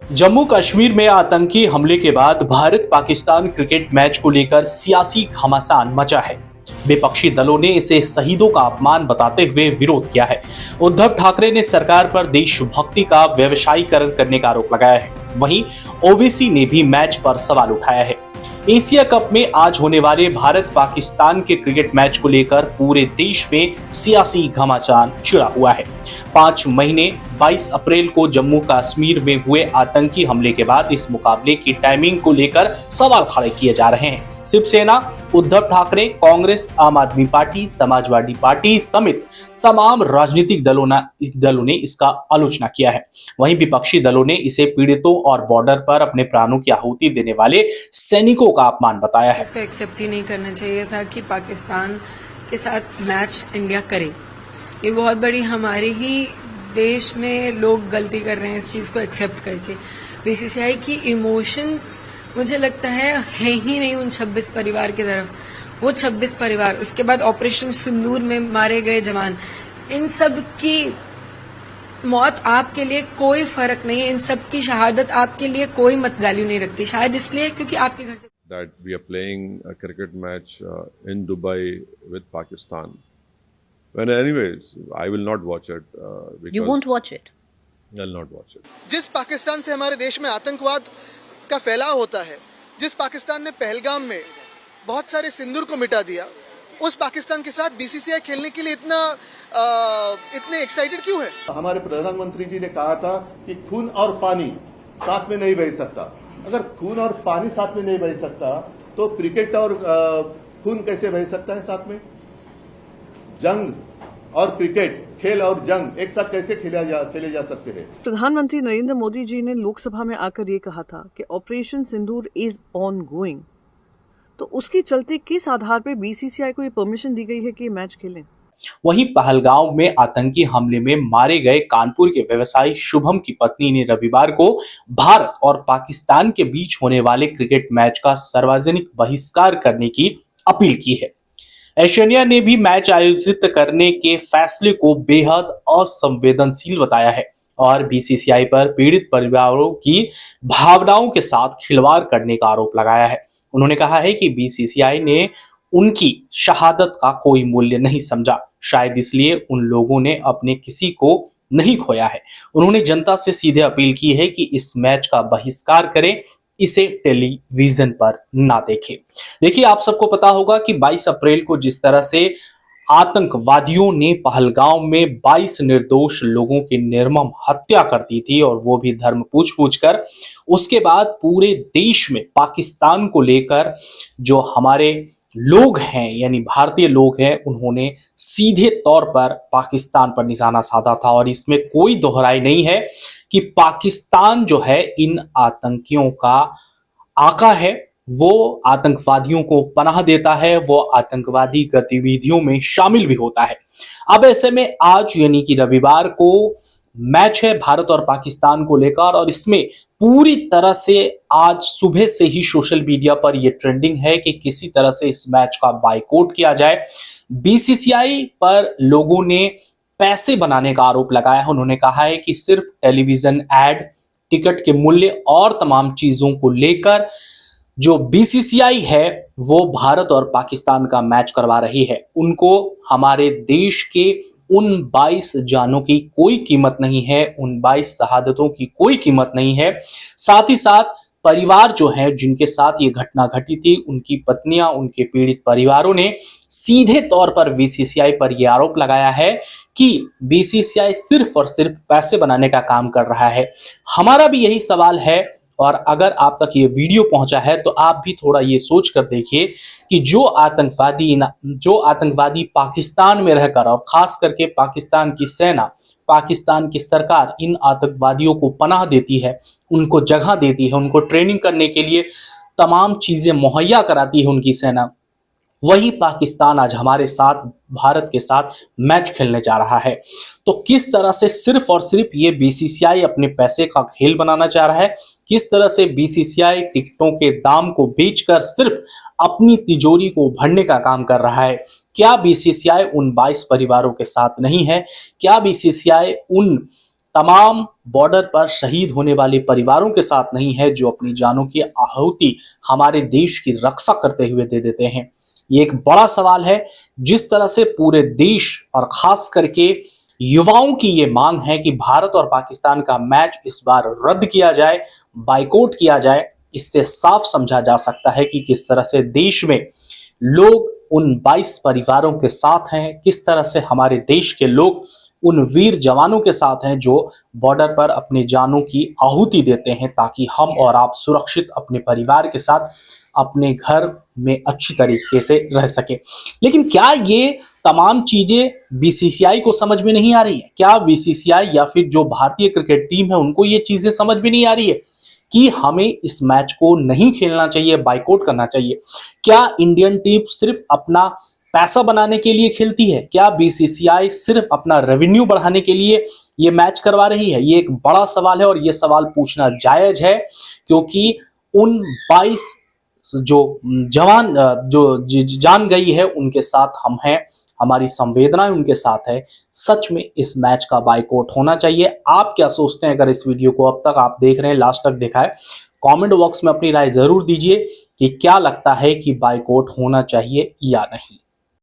जम्मू कश्मीर में आतंकी हमले के बाद भारत पाकिस्तान क्रिकेट मैच को लेकर सियासी घमासान मचा है। विपक्षी दलों ने इसे शहीदों का अपमान बताते हुए विरोध किया है। उद्धव ठाकरे ने सरकार पर देशभक्ति का व्यवसायीकरण करने का आरोप लगाया है। वहीं ओवैसी ने भी मैच पर सवाल उठाया है। एशिया कप में आज होने वाले भारत पाकिस्तान के क्रिकेट मैच को लेकर पूरे देश में सियासी घमासान छिड़ा हुआ है। 5 महीने 22 अप्रैल को जम्मू कश्मीर में हुए आतंकी हमले के बाद इस मुकाबले की टाइमिंग को लेकर सवाल खड़े किए जा रहे हैं। शिवसेना, उद्धव ठाकरे, कांग्रेस, आम आदमी पार्टी, समाजवादी पार्टी समेत तमाम राजनीतिक दलों ने इसका आलोचना किया है। वहीं विपक्षी दलों ने इसे पीड़ितों और बॉर्डर पर अपने प्राणों की आहुति देने वाले सैनिकों का अपमान बताया है। इसको एक्सेप्ट ही नहीं करना चाहिए था कि पाकिस्तान के साथ मैच इंडिया करे। ये बहुत बड़ी हमारे ही देश में लोग गलती कर रहे हैं इस चीज को एक्सेप्ट करके। बीसीसीआई की इमोशंस मुझे लगता है ही नहीं उन 26 परिवार की तरफ। वो 26 परिवार, उसके बाद ऑपरेशन सिंदूर में मारे गए जवान, इन सब की मौत आपके लिए कोई फर्क नहीं है। इन सब की शहादत आपके लिए कोई मत वैल्यू नहीं रखती। शायद इसलिए क्योंकि आपके घर से that we are playing a cricket match in Dubai with Pakistan. When anyways, I will not watch it. You won't watch it? I'll not watch it. जिस पाकिस्तान से हमारे देश में आतंकवाद का फैलाव होता है, जिस पाकिस्तान ने पहलगाम में बहुत सारे सिंदूर को मिटा दिया, उस पाकिस्तान के साथ बीसीसीआई खेलने के लिए इतने एक्साइटेड क्यों है? हमारे प्रधानमंत्री जी ने कहा था कि खून और पानी साथ में नहीं बह सकता। अगर खून और पानी साथ में नहीं बह सकता तो क्रिकेट और खून कैसे बह सकता है साथ में? जंग और क्रिकेट, खेल और जंग एक साथ कैसे खेले जा सकते हैं? प्रधानमंत्री नरेंद्र मोदी जी ने लोकसभा में आकर ये कहा था कि operation Sindoor is on going, तो उसके चलते किस आधार पर बीसीसीआई को ये परमिशन दी गई है कि ये मैच खेलें? वहीं पहलगांव में आतंकी हमले में मारे गए कानपुर के व्यवसायी शुभम की पत्नी ने रविवार को भारत और पाकिस्तान के बीच होने वाले क्रिकेट मैच का सार्वजनिक बहिष्कार करने की अपील की है। ओशनिया ने भी मैच आयोजित करने के फैसले को बेहद असंवेदनशील बताया है और बीसीसीआई पर पीड़ित परिवारों की भावनाओं के साथ खिलवाड़ करने का आरोप लगाया है। उन्होंने कहा है कि बीसीसीआई ने उनकी शहादत का कोई मूल्य नहीं समझा, शायद इसलिए उन लोगों ने अपने किसी को नहीं खोया है। उन्होंने जनता से सीधे अपील की है कि इस मैच का बहिष्कार करें, इसे टेलीविजन पर ना देखें। देखिए, आप सबको पता होगा कि 22 अप्रैल को जिस तरह से आतंकवादियों ने पहलगांव में 22 निर्दोष लोगों की निर्मम हत्या कर दी थी और वो भी धर्म पूछ कर, उसके बाद पूरे देश में पाकिस्तान को लेकर जो हमारे लोग हैं यानी भारतीय लोग हैं, उन्होंने सीधे तौर पर पाकिस्तान पर निशाना साधा था और इसमें कोई दोहराई नहीं है कि पाकिस्तान जो है इन आतंकियों का आका है। वो आतंकवादियों को पनाह देता है, वो आतंकवादी गतिविधियों में शामिल भी होता है। अब ऐसे में आज यानी कि रविवार को मैच है भारत और पाकिस्तान को लेकर और इसमें पूरी तरह से आज सुबह से ही सोशल मीडिया पर यह ट्रेंडिंग है कि किसी तरह से इस मैच का बायकॉट किया जाए। बीसीसीआई पर लोगों ने पैसे बनाने का आरोप लगाया है। उन्होंने कहा है कि सिर्फ टेलीविजन एड, टिकट के मूल्य और तमाम चीजों को लेकर जो बीसीसीआई है वो भारत और पाकिस्तान का मैच करवा रही है। उनको हमारे देश के उन 22 जानों की कोई कीमत नहीं है, उन 22 शहादतों की कोई कीमत नहीं है। साथ ही साथ परिवार जो है जिनके साथ ये घटना घटी थी, उनकी पत्नियां, उनके पीड़ित परिवारों ने सीधे तौर पर बीसीसीआई पर यह आरोप लगाया है कि बीसीसीआई सिर्फ और सिर्फ पैसे बनाने का काम कर रहा है। हमारा भी यही सवाल है और अगर आप तक ये वीडियो पहुंचा है तो आप भी थोड़ा ये सोच कर देखिए कि जो आतंकवादी पाकिस्तान में रहकर और खास करके पाकिस्तान की सेना, पाकिस्तान की सरकार इन आतंकवादियों को पनाह देती है, उनको जगह देती है, उनको ट्रेनिंग करने के लिए तमाम चीजें मुहैया कराती है उनकी सेना, वही पाकिस्तान आज हमारे साथ भारत के साथ मैच खेलने जा रहा है। तो किस तरह से सिर्फ और सिर्फ ये बीसीसीआई अपने पैसे का खेल बनाना चाह रहा है, किस तरह से बीसीसीआई टिकटों के दाम को बेचकर सिर्फ अपनी तिजोरी को भरने का काम कर रहा है। क्या बीसीसीआई उन 22 परिवारों के साथ नहीं है? क्या बीसीसीआई उन तमाम बॉर्डर पर शहीद होने वाले परिवारों के साथ नहीं है, जो अपनी जानों की आहुति हमारे देश की रक्षा करते हुए दे देते हैं। ये एक बड़ा सवाल है। जिस तरह से पूरे देश और खास करके युवाओं की ये मांग है कि भारत और पाकिस्तान का मैच इस बार रद्द किया जाए, बाइकआउट किया जाए, इससे साफ समझा जा सकता है कि किस तरह से देश में लोग उन 22 परिवारों के साथ हैं, किस तरह से हमारे देश के लोग उन वीर जवानों के साथ हैं जो बॉर्डर पर अपनी जानों की आहुति देते हैं, ताकि हम और आप सुरक्षित अपने परिवार के साथ अपने घर में अच्छी तरीके से रह सके। लेकिन क्या ये तमाम चीजें बीसीसीआई को समझ में नहीं आ रही है? क्या बीसीसीआई या फिर जो भारतीय क्रिकेट टीम है उनको ये चीजें समझ में नहीं आ रही है कि हमें इस मैच को नहीं खेलना चाहिए, बाइकआउट करना चाहिए? क्या इंडियन टीम सिर्फ अपना पैसा बनाने के लिए खेलती है? क्या बीसीसीआई सिर्फ अपना रेवेन्यू बढ़ाने के लिए ये मैच करवा रही है? ये एक बड़ा सवाल है और ये सवाल पूछना जायज है, क्योंकि उन 22 जो जवान जो जान गई है उनके साथ हम हैं, हमारी संवेदनाएं उनके साथ है। सच में इस मैच का बाइकआउट होना चाहिए। आप क्या सोचते हैं? अगर इस वीडियो को अब तक आप देख रहे हैं, लास्ट तक देखा है, कमेंट बॉक्स में अपनी राय जरूर दीजिए कि क्या लगता है कि बाइकआउट होना चाहिए या नहीं।